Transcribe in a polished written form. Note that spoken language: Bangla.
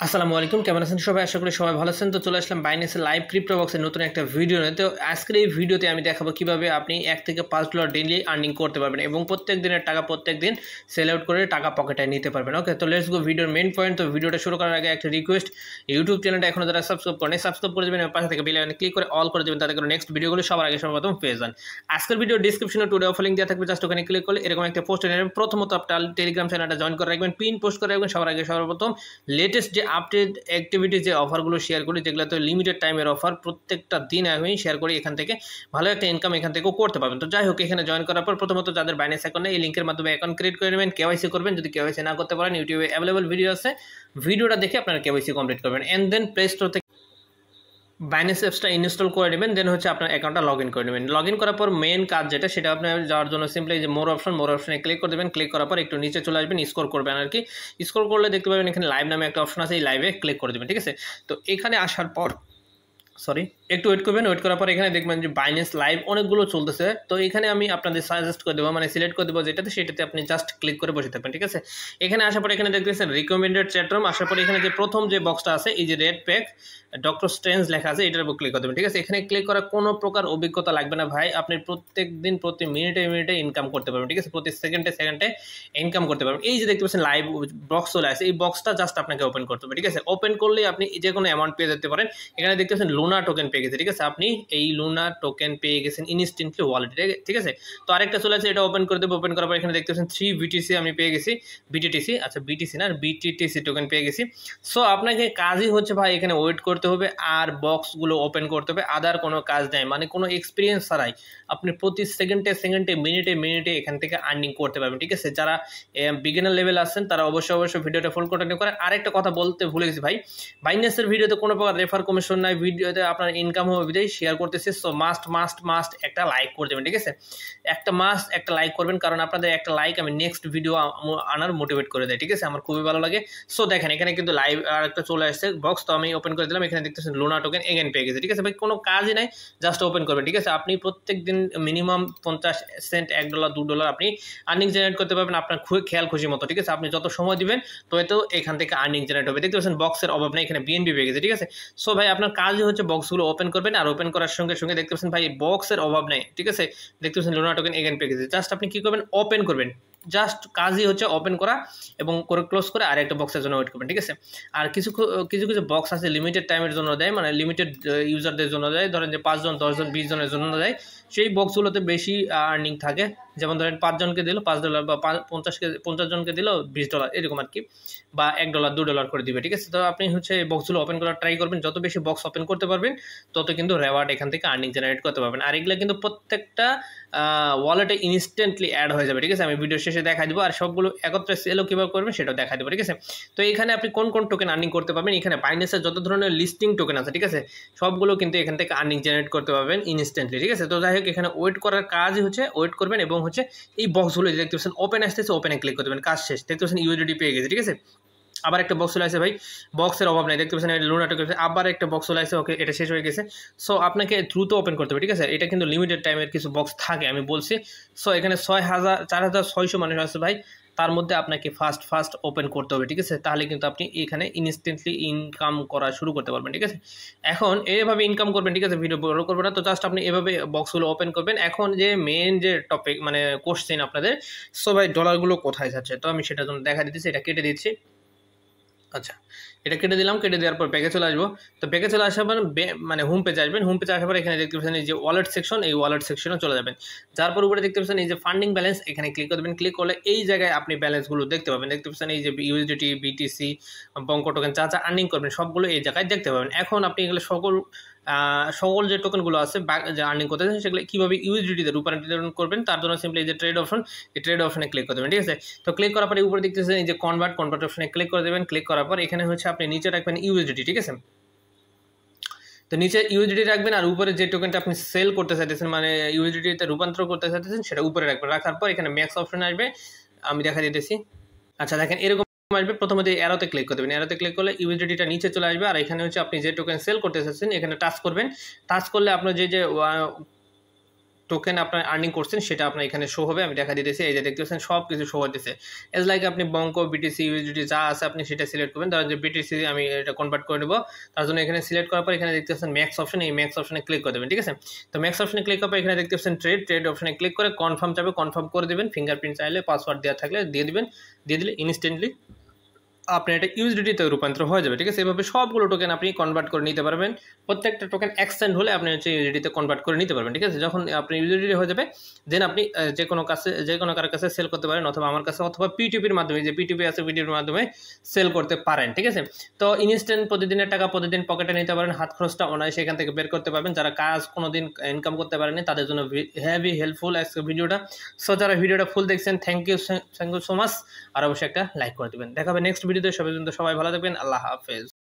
আসসালামু আলাইকুম, কেমন আছেন সবাই? আশা করি সবাই ভালো আছেন। তো চলে আসলাম বাইন্যান্সের লাইভ ক্রিপ্টো বক্সের নতুন একটা ভিডিও নিয়ে। তো আজকের এই ভিডিওতে আমি দেখাবো কিভাবে আপনি $1 থেকে $5 ডেইলি আর্নিং করতে পারবেন এবং প্রত্যেক দিনের টাকা প্রত্যেক দিন সেল আউট করে টাকা পকেটে নিতে পারবেন। ওকে, তো লেটস গো ভিডিওর মেইন পয়েন্ট। তো ভিডিওটা শুরু করার আগে একটা রিকোয়েস্ট, ইউটিউব চ্যানেলটা এখনো যারা সাবস্ক্রাইব করেন সাবস্ক্রাইব করে দেবেন এবং পাশে থেকে বেল আইকনে ক্লিক করে অল করে দেবেন, তাতে করে নেক্সট ভিডিওগুলো সবার আগে সর্বপ্রথম পেয়ে যান। আজকের ভিডিও ডিসক্রিপশনে টুডে অফ লিংক দেওয়া থাকবে, জাস্ট ওখানে ক্লিক করলে এরকম একটা পোস্ট নেবেন। প্রথমত আপনার টেলিগ্রাম চ্যানেলটা জয়েন করে রাখবেন, পিন পোস্ট করে রাখবেন সবার আগে সর্বপ্রথম। লেটেস্ট যে আপডেট অ্যাক্টিভিটি যে অফারগুলো শেয়ার করি, যেগুলো তো লিমিটেড টাইমের অফার, প্রত্যেকটা দিন আমি শেয়ার করি। এখান থেকে ভালো একটা ইনকাম এখান থেকেও করতে পারবেন। তো যাই হোক, এখানে জয়েন করার পর প্রথমত যাদের বাইন্যান্স অ্যাকাউন্ট নেই, এই লিঙ্কের মাধ্যমে অ্যাকাউন্ট ক্রিয়েট করে নেবেন, কেওয়াইসি করবেন। যদি কেওয়াইসি না করতে পারেন, ইউটিউবে অ্যাভেলেবল ভিডিও আছে, ভিডিওটা দেখে আপনারা কেওয়াইসি কমপ্লিট করবেন। অ্যান্ড দেন প্লে স্টোর থেকে বাইন্যান্স অ্যাপসটা ইনস্টল করে নেবেন। দেন হচ্ছে আপনার অ্যাকাউন্টটা লগ ইন করে নেবেন। লগ ইন করার পর মেন কাজ যেটা, সেটা আপনার যাওয়ার জন্য সিম্পলি যে মোর অপশনে ক্লিক করে দেবেন। ক্লিক করার পর একটু নিচে চলে আসবেন, স্ক্রল করবেন আর কি। স্ক্রল করলে দেখতে পাবেন এখানে লাইভ নামে একটা অপশন আছে, এই লাইভে ক্লিক করে দেবেন। ঠিক আছে, তো এখানে আসার পর একটু ওয়েট করবেন। ওয়েট করার পর এখানে দেখবেন যে বাইন্যান্স লাইভ অনেকগুলো চলতেছে। তো এখানে আমি আপনাদের সাজেস্ট করে দেবো, মানে সিলেক্ট করে দেবো যেটাতে, সেটাতে আপনি জাস্ট ক্লিক করে বসে থাকবেন। ঠিক আছে, এখানে আসার পর এখানে দেখতেছেন রিকমেন্ডেড চ্যাটরুম। আসার পর এখানে যে প্রথম যে বক্সটা আছে, এই যে রেড প্যাক ডক্টর স্ট্রেঞ্জ লেখা আছে, এটার উপর ক্লিক করে দেবেন। ঠিক আছে, এখানে ক্লিক করার কোনো প্রকার অভিজ্ঞতা লাগবে না ভাই, আপনি প্রত্যেক দিন প্রতি মিনিটে ইনকাম করতে পারবেন। ঠিক আছে, প্রতি সেকেন্ডে ইনকাম করতে পারবেন। এই যে দেখতে পাচ্ছেন লাইভ বক্স চলে আসে, এই বক্সটা জাস্ট আপনাকে ওপেন করতে হবে। ঠিক আছে, ওপেন করলে আপনি যে কোনো অ্যামাউন্ট পেয়ে যেতে পারেন। এখানে দেখতে পাচ্ছেন লুনা টোকেন পেয়ে গেছে। ঠিক আছে, আপনি এই লুনা টোকেন পেয়ে গেছেন ইনস্ট্যান্টলি ওয়ালেটে। ঠিক আছে, তো আরেকটা চলে আসে, এটা ওপেন করে দেবো। ওপেন করার পর এখানে দেখতে পাচ্ছেন 3 BTC আমি পেয়ে গেছি, বিটিটিসি, আচ্ছা বিটিসি না, বিটিটিসি টোকেন পেয়ে গেছি। সো আপনাকে কাজই হচ্ছে ভাই এখানে ওয়েট করতে হবে আর বক্সগুলো ওপেন করতে হবে, আদার কোনো কাজ নেই। মানে কোনো এক্সপিরিয়েন্স ছাড়াই আপনি প্রতি সেকেন্ডে মিনিটে এখান থেকে আর্নিং করতে পারবেন। ঠিক আছে, যারা বিগিনার লেভেল আছেন তারা অবশ্যই ভিডিওটা ফুল কন্টিনিউ করেন। আরেকটা কথা বলতে ভুলে গেছি ভাই, বাইন্যান্সের ভিডিওতে কোনো প্রকার রেফার কমিশন নাই, ভিডিওতে আপনার ইনকাম হবে বিদায় শেয়ার করতেছে। সো মাস্ট একটা লাইক করে দেবেন। ঠিক আছে, একটা লাইক করবেন, কারণ আপনাদের একটা লাইক আমি নেক্সট ভিডিও আনার মোটিভেট করে দেয়। ঠিক আছে, আমার খুবই ভালো লাগে। সো দেখেন এখানে কিন্তু লাইভ আর একটা চলে আসছে বক্স, তো আমি ওপেন করে দিলাম। এখানে দেখতেছেন লুনা টোকেন এগেন পেয়ে গেছে। ঠিক আছে ভাই, কোনো কাজই নাই, জাস্ট ওপেন করবেন। ঠিক আছে, আপনি প্রত্যেক দিন মিনিমাম 50 সেন্ট, $1 $2 আপনি আর্নিং জেনারেট করতে পারবেন আপনার খেয়াল খুশি মতো। ঠিক আছে, আপনি যত সময় দিবেন তো এখান থেকে আর্নিং জেনারেট হবে। দেখতে পাচ্ছেন বক্সের অভাব নেই, এখানে বিএনবি পেয়ে গেছে। ঠিক আছে, সো ভাই আপনার কাজই হচ্ছে বক্সগুলো ওপেন করবেন, আর ওপেন করার সঙ্গে সঙ্গে দেখতে পাচ্ছেন ভাই বক্সের অভাব নেই। ঠিক আছে, দেখতে পাচ্ছেন লুনা টোকেন এগেন পেয়ে গেছে। জাস্ট আপনি কি করবেন, ওপেন করবেন। জাস্ট কাজই হচ্ছে ওপেন করা এবং করে ক্লোজ করে আর একটা বক্সের জন্য ওয়েট করবেন। ঠিক আছে, আর কিছু বক্স আছে লিমিটেড টাইমের জন্য দেয়, মানে লিমিটেড ইউজারদের জন্য দেয়, ধরেন যে 5 জন 10 জন 20 জনের জন্য দেয়। সেই বক্সগুলোতে বেশি আর্নিং থাকে, যেমন ধরেন 5 জনকে দিল $5 বা 50 জনকে দিল $20 এরকম আর কি, বা $1 $2 করে দিবে। ঠিক আছে, তো আপনি হচ্ছে এই বক্সগুলো ওপেন করার ট্রাই করবেন। যত বেশি বক্স ওপেন করতে পারবেন তত কিন্তু রেওয়ার্ড এখান থেকে আর্নিং জেনারেট করতে পারবেন। আর এগুলো কিন্তু প্রত্যেকটা ওয়ালেটে ইনস্ট্যান্টলি অ্যাড হয়ে যাবে। ঠিক আছে, আমি ভিডিও শেষে দেখা দিব, আর সবগুলো একত্রে সেলও কীভাবে করবেন সেটাও দেখা দেবো। ঠিক আছে, তো এখানে আপনি কোন টোকেন আর্নিং করতে পারবেন, এখানে বাইন্যান্সের যত ধরনের লিস্টিং টোকেন আছে, ঠিক আছে, সবগুলো কিন্তু এখান থেকে আর্নিং জেনারেট করতে পারবেন ইনস্ট্যান্টলি। ঠিক আছে, তো যাই হোক, এখানে ওয়েট করার কাজই হচ্ছে ওয়েট করবেন এবং হচ্ছে এই বক্সগুলো দেখতে পাচ্ছেন ওপেন আসতেছে, ওপেনে ক্লিক করে দেবেন, কাজ শেষ। দেখতে পাচ্ছেন ইউএসডিটি পেয়ে গেছে। ঠিক আছে, আবার একটা বক্স চলে আসে ভাই, বক্সের অভাব নেই, দেখতে পাচ্ছেন লুনা টোকেন, আবার একটা বক্স চলে আসে। ওকে, এটা শেষ হয়ে গেছে। সো আপনাকে দ্রুত ওপেন করতে হবে। ঠিক আছে, এটা কিন্তু লিমিটেড টাইমের কিছু বক্স থাকে, আমি বলছি। সো এখানে 4600 মানুষ আছে ভাই, তার মধ্যে আপনাকে ফার্স্ট ওপেন করতে হবে। ঠিক আছে, তাহলে কিন্তু আপনি এখানে ইনস্ট্যান্টলি ইনকাম করা শুরু করতে পারবেন। ঠিক আছে, এখন এইভাবে ইনকাম করবেন। ঠিক আছে, ভিডিও বড় করবেন না, তো জাস্ট আপনি এভাবে বক্সগুলো ওপেন করবেন। এখন যে মেন যে টপিক, মানে কোশ্চেন আপনাদের, সো ভাই ডলারগুলো কোথায় যাচ্ছে, তো আমি সেটার জন্য দেখা দিচ্ছি, এটা কেটে দিচ্ছি। আচ্ছা, এটা কেটে দিলাম। কেটে দেওয়ার পর ব্যাকে চলে আসবো। তো ব্যাকে চলে আসার পর মানে হোম পেজে আসবেন। হোম পেজে আসার পর এখানে দেখতে পাচ্ছেন এই যে ওয়ালেট সেকশন, এই ওয়ালেট সেকশনে চলে যাবেন। যার পর উপরে দেখতে পাচ্ছেন এই যে ফান্ডিং ব্যালেন্স, এখানে ক্লিক করে দেবেন। ক্লিক করলে এই জায়গায় আপনি ব্যালেন্সগুলো দেখতে পাবেন। দেখতে পাচ্ছেন এই যে ইউএসডিটি, বিটিসি, বঙ্ক টোকেন যা আর্নিং করবেন সবগুলো এই জায়গায় দেখতে পাবেন। এখন আপনি এগুলো সকল যে টোকেনগুলো আছে যে আর্নিং করতেছেন, সেগুলো কীভাবে ইউএসডিটিতে রূপান্তরণ করবেন, তার জন্য সিম্পলি এই যে ট্রেড অপশন, এই ট্রেড অপশনে ক্লিক করে দেবেন। ঠিক আছে, তো ক্লিক করার পরে উপরে দেখতেছেন এই যে কনভার্ট অপশনে ক্লিক করে দেবেন। ক্লিক করার পর এখানে হচ্ছে আপনি নিচে রাখবেন ইউএসডিটি। ঠিক আছে, তো নিচে ইউএসডিটি রাখবেন, আর উপরে যে টোকেনটা আপনি সেল করতে চাইতেছেন, মানে ইউএসডিটিতে রূপান্তর করতে চাইতেছেন, সেটা উপরে রাখবেন। রাখার পর এখানে ম্যাক্স অপশনে আসবে, আমি দেখা দিতেছি। আচ্ছা দেখেন এরকম আসবে। প্রথমে অ্যারোতে ক্লিক করে দেবেন। অ্যারোতে ক্লিক করলে ইউএসডিটিটা নিচে চলে আসবে, আর এখানে হচ্ছে আপনি যে টোকেন সেল করতে চাচ্ছেন এখানে টাচ করবেন। টাচ করলে আপনার যে টোকেন আপনার আর্নিং করছেন সেটা আপনার এখানে শো হবে। আমি দেখা দিতেছি, এই যে দেখতে পাচ্ছেন সব কিছু শো হতেছে। এজ লাইক আপনি বঙ্ক, বিটিসি, ইউএসডিটি যা আছে আপনি সেটা সিলেক্ট করবেন। ধরেন যে বিটিসি আমি এটা কনভার্ট করে নেব, তার জন্য এখানে সিলেক্ট করার পর এখানে দেখতে পাচ্ছেন ম্যাক্স অপশন, এই ম্যাক্স অপশনে ক্লিক করে দেবেন, ঠিক আছে। তো ম্যাক্স অপশনে ক্লিক করার পর এখানে দেখতে পাচ্ছেন ট্রেড অপশনে ক্লিক করে কনফার্ম চাবে, কনফার্ম করে দেবেন। ফিঙ্গারপ্রিন্ট চাইলে পাসওয়ার্ড দেওয়া থাকলে দিয়ে দিবেন, দিয়ে দিলে ইনস্ট্যান্টলি আপনার এটা ইউএসডিটিতে রূপান্তর হয়ে যাবে, ঠিক আছে। এভাবে সবগুলো টোকেন আপনি কনভার্ট করে নিতে পারবেন। প্রত্যেকটা টোকেন এক্সটেন্ড হলে আপনি হচ্ছে ইউএসডিটিতে কনভার্ট করে নিতে পারবেন, ঠিক আছে। যখন আপনি ইউএসডিটি হয়ে যাবে দেন আপনি যে কোনো কারোর কাছে সেল করতে পারেন, অথবা আমার কাছে, অথবা পিটিপির মাধ্যমে, যে পিটিপি আছে পিটিপির মাধ্যমে সেল করতে পারেন, ঠিক আছে। তো ইনস্ট্যান্ট প্রতিদিনের টাকা প্রতিদিন পকেটে নিতে পারেন, হাত খরচটা অনায়াসে সেখান থেকে বের করতে পারবেন। যারা কাজ কোনোদিন ইনকাম করতে পারেনি তাদের জন্য হেভি হেল্পফুল আজকে ভিডিওটা। সো যারা ভিডিওটা ফুল দেখছেন থ্যাংক ইউ সো মাচ। আর অবশ্যই একটা লাইক করে দেবেন। দেখা হবে নেক্সট ভিডিওতে। সবাই ভালো থাকবেন। আল্লাহ হাফেজ।